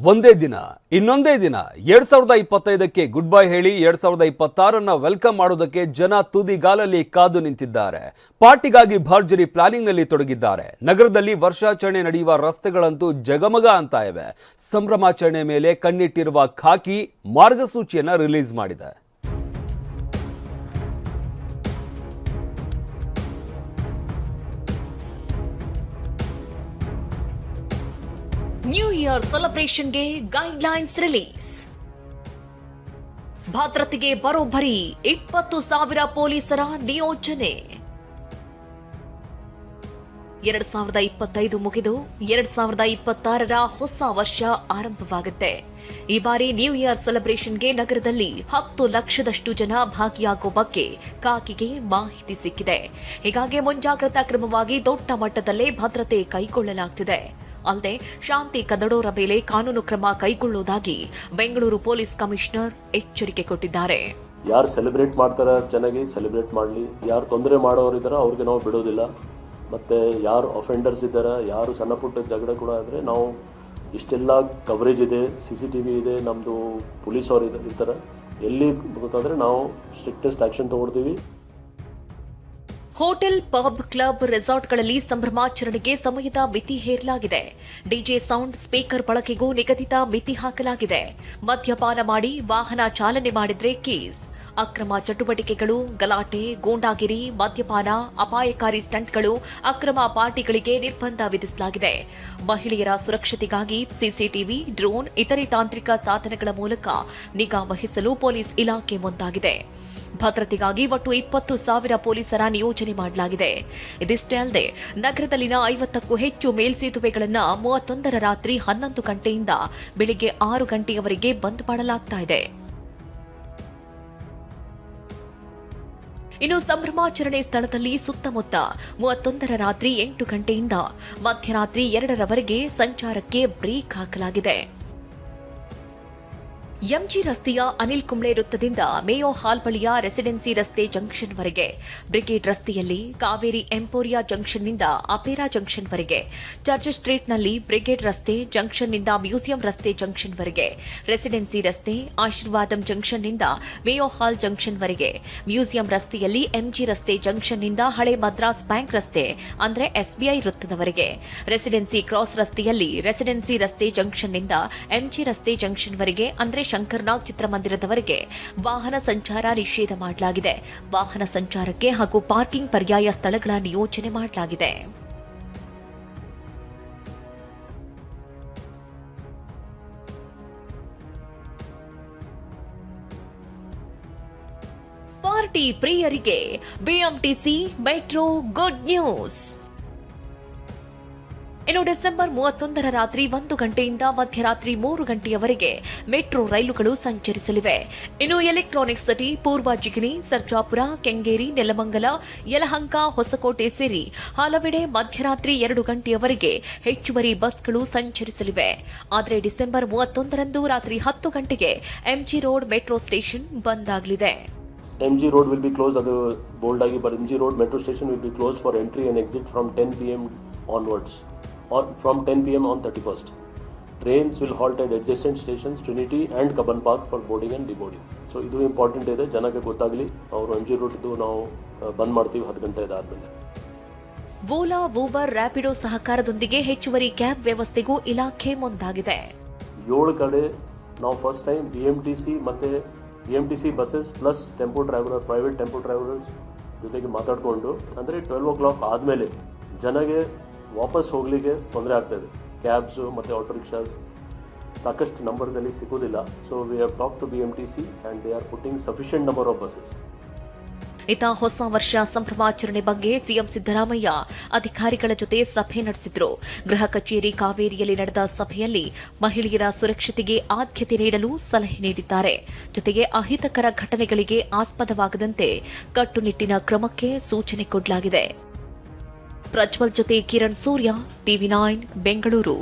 ಒಂದೇ ದಿನ ಇನ್ನೊಂದೇ ದಿನ 2025ಕ್ಕೆ ಗುಡ್ ಬೈ ಹೇಳಿ 2026ನ್ನ ವೆಲ್ಕಮ್ ಮಾಡೋದಕ್ಕೆ ಜನ ತುದಿಗಾಲಲ್ಲಿ ಕಾದು ನಿಂತಿದ್ದಾರೆ. ಪಾರ್ಟಿಗಾಗಿ ಭರ್ಜರಿ ಪ್ಲಾನಿಂಗ್ ನಲ್ಲಿ ತೊಡಗಿದ್ದಾರೆ. ನಗರದಲ್ಲಿ ವರ್ಷಾಚರಣೆ ನಡೆಯುವ ರಸ್ತೆಗಳಂತೂ ಜಗಮಗ ಅಂತ ಇವೆ. ಸಂಭ್ರಮಾಚರಣೆ ಮೇಲೆ ಕಣ್ಣಿಟ್ಟಿರುವ ಖಾಕಿ ಮಾರ್ಗಸೂಚಿಯನ್ನ ರಿಲೀಸ್ ಮಾಡಿದೆ. ನ್ಯೂ ಇಯರ್ ಸೆಲೆಬ್ರೇಷನ್ಗೆ ಗೈಡ್ಲೈನ್ಸ್ ರಿಲೀಸ್. ಭದ್ರತೆಗೆ ಬರೋಬ್ಬರಿ 20,000 ಪೊಲೀಸರ ನಿಯೋಜನೆ. 2025 ಮುಗಿದು 2026ರ ಹೊಸ ವರ್ಷ ಆರಂಭವಾಗುತ್ತೆ. ಈ ಬಾರಿ ನ್ಯೂ ಇಯರ್ ಸೆಲೆಬ್ರೇಷನ್ಗೆ ನಗರದಲ್ಲಿ 10 ಲಕ್ಷದಷ್ಟು ಜನ ಭಾಗಿಯಾಗುವ ಬಗ್ಗೆ ಖಾಕಿಗೆ ಮಾಹಿತಿ ಸಿಕ್ಕಿದೆ. ಹೀಗಾಗಿ ಮುಂಜಾಗ್ರತಾ ಕ್ರಮವಾಗಿ ದೊಡ್ಡ ಮಟ್ಟದಲ್ಲೇ ಭದ್ರತೆ ಕೈಗೊಳ್ಳಲಾಗುತ್ತಿದೆ. ಅಲ್ಲದೆ ಶಾಂತಿ ಕದಡೋರ ಮೇಲೆ ಕಾನೂನು ಕ್ರಮ ಕೈಗೊಳ್ಳುವುದಾಗಿ ಬೆಂಗಳೂರು ಪೊಲೀಸ್ ಕಮಿಷನರ್ ಎಚ್ಚರಿಕೆ ಕೊಟ್ಟಿದ್ದಾರೆ. ಯಾರು ಸೆಲೆಬ್ರೇಟ್ ಮಾಡ್ತಾರ ಚೆನ್ನಾಗಿ ಸೆಲೆಬ್ರೇಟ್ ಮಾಡಲಿ, ಯಾರು ತೊಂದರೆ ಮಾಡೋರಿದಾರ ಅವ್ರಿಗೆ ನಾವು ಬಿಡೋದಿಲ್ಲ. ಮತ್ತು ಯಾರು ಅಫೆಂಡರ್ಸ್ ಇದ್ದಾರೆ, ಯಾರು ಸಣ್ಣ ಪುಟ್ಟ ಜಗಳ ಕೂಡ ಆದರೆ ನಾವು ಇಷ್ಟೆಲ್ಲ ಕವರೇಜ್ ಇದೆ, CCTV ಇದೆ, ನಮ್ಮದು ಪೊಲೀಸ್ ಅವರು ಇರ್ತಾರೆ. ಎಲ್ಲಿ ಗೊತ್ತಾದರೆ ನಾವು ಸ್ಟ್ರಿಕ್ಟೆಸ್ಟ್ ಆ್ಯಕ್ಷನ್ ತೊಗೊಳ್ತೀವಿ. ಹೋಟೆಲ್, ಪಬ್, ಕ್ಲಬ್, ರೆಸಾರ್ಟ್ಗಳಲ್ಲಿ ಸಂಭ್ರಮಾಚರಣೆಗೆ ಸಮಯದ ಮಿತಿ ಹೇರಲಾಗಿದೆ. ಡಿಜೆ ಸೌಂಡ್, ಸ್ಪೀಕರ್ ಬಳಕೆಗೂ ನಿಗದಿತ ಮಿತಿ ಹಾಕಲಾಗಿದೆ. ಮದ್ಯಪಾನ ಮಾಡಿ ವಾಹನ ಚಾಲನೆ ಮಾಡಿದ್ರೆ ಕೇಸ್. ಅಕ್ರಮ ಚಟುವಟಿಕೆಗಳು, ಗಲಾಟೆ, ಗೂಂಡಾಗಿರಿ, ಮದ್ಯಪಾನ, ಅಪಾಯಕಾರಿ ಸ್ಟಂಟ್ಗಳು, ಅಕ್ರಮ ಪಾರ್ಟಿಗಳಿಗೆ ನಿರ್ಬಂಧ ವಿಧಿಸಲಾಗಿದೆ. ಮಹಿಳೆಯರ ಸುರಕ್ಷತೆಗಾಗಿ ಸಿಸಿಟಿವಿ, ಡ್ರೋನ್, ಇತರೆ ತಾಂತ್ರಿಕ ಸಾಧನಗಳ ಮೂಲಕ ನಿಗಾ ವಹಿಸಲು ಪೊಲೀಸ್ ಇಲಾಖೆ ಮುಂದಾಗಿದೆ. ಭದ್ರತೆಗಾಗಿ ಒಟ್ಟು 20,000 ಪೊಲೀಸರ ನಿಯೋಜನೆ ಮಾಡಲಾಗಿದೆ. ಇದಿಷ್ಟೇ ಅಲ್ಲದೆ ನಗರದಲ್ಲಿನ 50ಕ್ಕೂ ಹೆಚ್ಚು ಮೇಲ್ಸೇತುವೆಗಳನ್ನು 31ರ ರಾತ್ರಿ 11 ಗಂಟೆಯಿಂದ ಬೆಳಿಗ್ಗೆ 6 ಗಂಟೆಯವರೆಗೆ ಬಂದ್ ಮಾಡಲಾಗ್ತಾ ಇದೆ. ಇನ್ನು ಸಂಭ್ರಮಾಚರಣೆ ಸ್ಥಳದಲ್ಲಿ ಸುತ್ತಮುತ್ತ 31ರ ರಾತ್ರಿ 8 ಗಂಟೆಯಿಂದ ಮಧ್ಯರಾತ್ರಿ 2ರವರೆಗೆ ಸಂಚಾರಕ್ಕೆ ಬ್ರೇಕ್ ಹಾಕಲಾಗಿದೆ. ಎಂಜಿ ರಸ್ತೆಯ ಅನಿಲ್ ಕುಂಬ್ಳೆ ವೃತ್ತದಿಂದ ಮೇಯೋ ಹಾಲ್ ಬಳಿಯ ರೆಸಿಡೆನ್ಸಿ ರಸ್ತೆ ಜಂಕ್ಷನ್ವರೆಗೆ, ಬ್ರಿಗೇಡ್ ರಸ್ತೆಯಲ್ಲಿ ಕಾವೇರಿ ಎಂಪೋರಿಯಾ ಜಂಕ್ಷನ್ನಿಂದ ಅಪೇರಾ ಜಂಕ್ಷನ್ವರೆಗೆ, ಚರ್ಚ್ ಸ್ಟ್ರೀಟ್ನಲ್ಲಿ ಬ್ರಿಗೇಡ್ ರಸ್ತೆ ಜಂಕ್ಷನ್ನಿಂದ ಮ್ಯೂಸಿಯಂ ರಸ್ತೆ ಜಂಕ್ಷನ್ವರೆಗೆ, ರೆಸಿಡೆನ್ಸಿ ರಸ್ತೆ ಆಶೀರ್ವಾದಂ ಜಂಕ್ಷನ್ನಿಂದ ಮೇಯೋ ಹಾಲ್ ಜಂಕ್ಷನ್ವರೆಗೆ, ಮ್ಯೂಸಿಯಂ ರಸ್ತೆಯಲ್ಲಿ ಎಂಜಿ ರಸ್ತೆ ಜಂಕ್ಷನ್ನಿಂದ ಹಳೆ ಮದ್ರಾಸ್ ಬ್ಯಾಂಕ್ ರಸ್ತೆ ಅಂದರೆ SBI ವೃತ್ತದವರೆಗೆ, ರೆಸಿಡೆನ್ಸಿ ಕ್ರಾಸ್ ರಸ್ತೆಯಲ್ಲಿ ರೆಸಿಡೆನ್ಸಿ ರಸ್ತೆ ಜಂಕ್ಷನ್ನಿಂದ ಎಂಜಿ ರಸ್ತೆ ಜಂಕ್ಷನ್ವರೆಗೆ ಅಂದರೆ ಶಂಕರ್ನಾಗ್ ಚಿತ್ರಮಂದಿರದವರೆಗೆ ವಾಹನ ಸಂಚಾರ ನಿಷೇಧ ಮಾಡಲಾಗಿದೆ. ವಾಹನ ಸಂಚಾರಕ್ಕೆ ಹಾಗೂ ಪಾರ್ಕಿಂಗ್ ಪರ್ಯಾಯ ಸ್ಥಳಗಳ ನಿಯೋಜನೆ ಮಾಡಲಾಗಿದೆ. ಪಾರ್ಟಿ ಪ್ರಿಯರಿಗೆ BMTC ಮೆಟ್ರೋ ಗುಡ್ ನ್ಯೂಸ್. ಇನ್ನು ಡಿಸೆಂಬರ್ 31ರ ರಾತ್ರಿ 1 ಗಂಟೆಯಿಂದ ಮಧ್ಯರಾತ್ರಿ 3 ಗಂಟೆಯವರೆಗೆ ಮೆಟ್ರೋ ರೈಲುಗಳು ಸಂಚರಿಸಲಿವೆ. ಇನ್ನು ಎಲೆಕ್ಟ್ರಾನಿಕ್ ಸಿಟಿ, ಪೂರ್ವ ಜಿಗಣಿ, ಸರ್ಜಾಪುರ, ಕೆಂಗೇರಿ, ನೆಲಮಂಗಲ, ಯಲಹಂಕ, ಹೊಸಕೋಟೆ ಸೇರಿ ಹಲವೆಡೆ ಮಧ್ಯರಾತ್ರಿ 2 ಗಂಟೆಯವರೆಗೆ ಹೆಚ್ಚುವರಿ ಬಸ್ಗಳು ಸಂಚರಿಸಲಿವೆ. ಆದರೆ ಡಿಸೆಂಬರ್ 31ರಂದು ರಾತ್ರಿ 10 ಗಂಟೆಗೆ MG ರೋಡ್ ಮೆಟ್ರೋ ಸ್ಟೇಷನ್ ಬಂದ್ ಆಗಲಿದೆ. MG road will be closed, ಅದು ಬೋಲ್ಡ್ ಆಗಿ ಬರ್ MG road metro station will be closed for entry and exit from 10 PM onwards. From 10 PM on 31st. Trains will halt at adjacent stations Trinity and Kaban Park for boarding and deboarding. So ಇದು important ಇದೆ, ಜನಕ್ಕೆ ಗೊತ್ತಾಗಲಿ. ಅವರು MG road ಇದು ನಾವು ಬಂದ್ ಮಾಡ್ತೀವಿ 10 ಗಂಟೆ ಆದಮೇಲೆ. ಓಲಾ, ಊಬರ್, ರ್ಯಾಪಿಡೋ ಸಹಕಾರದೊಂದಿಗೆ ಹೆಚ್ಚುವರಿ ಕ್ಯಾಬ್ ವ್ಯವಸ್ಥೆಗೂ ಇಲಾಖೆ ಮುಂದಾಗಿದೆ. 7 ಕಡೆ ನಾವು ಫಸ್ಟ್ ಟೈಮ್ BMTC ಮತ್ತೆ BMTC buses plus tempo driver, private tempo drivers ಜೊತೆಗೆ ಮಾತಾಡಿಕೊಂಡು ಅಂದರೆ 12 o'clock ಆದಮೇಲೆ ಜನಗೆ ವಾಪಸ್ ಹೋಗಲಿಕ್ಕೆ ತೊಂದರೆ ಆಗ್ತಾಯಿದೆ. ಕ್ಯಾಬ್ಸು ಮತ್ತು ಆಟೋ ರಿಕ್ಷಾಸ್ ಸಾಕಷ್ಟು ನಂಬರ್ಸಲ್ಲಿ ಸಿಗೋದಿಲ್ಲ. So we have talk to BMTC and they are putting sufficient number of buses. ಇತ್ತ ಹೊಸ ವರ್ಷ ಸಂಭ್ರಮಾಚರಣೆ ಬಗ್ಗೆ ಸಿಎಂ ಸಿದ್ದರಾಮಯ್ಯ ಅಧಿಕಾರಿಗಳ ಜೊತೆ ಸಭೆ ನಡೆಸಿದ್ರು. ಗೃಹ ಕಚೇರಿ ಕಾವೇರಿಯಲ್ಲಿ ನಡೆದ ಸಭೆಯಲ್ಲಿ ಮಹಿಳೆಯರ ಸುರಕ್ಷತೆಗೆ ಆದ್ಯತೆ ನೀಡಲು ಸಲಹೆ ನೀಡಿದ್ದಾರೆ. ಜೊತೆಗೆ ಅಹಿತಕರ ಘಟನೆಗಳಿಗೆ ಆಸ್ಪದವಾಗದಂತೆ ಕಟ್ಟುನಿಟ್ಟಿನ ಕ್ರಮಕ್ಕೆ ಸೂಚನೆ ಕೊಡಲಾಗಿದೆ. ಪ್ರಜ್ವಲ್ ಜೊತೆ ಕಿರಣ್ ಸೂರ್ಯ, TV9 ಬೆಂಗಳೂರು.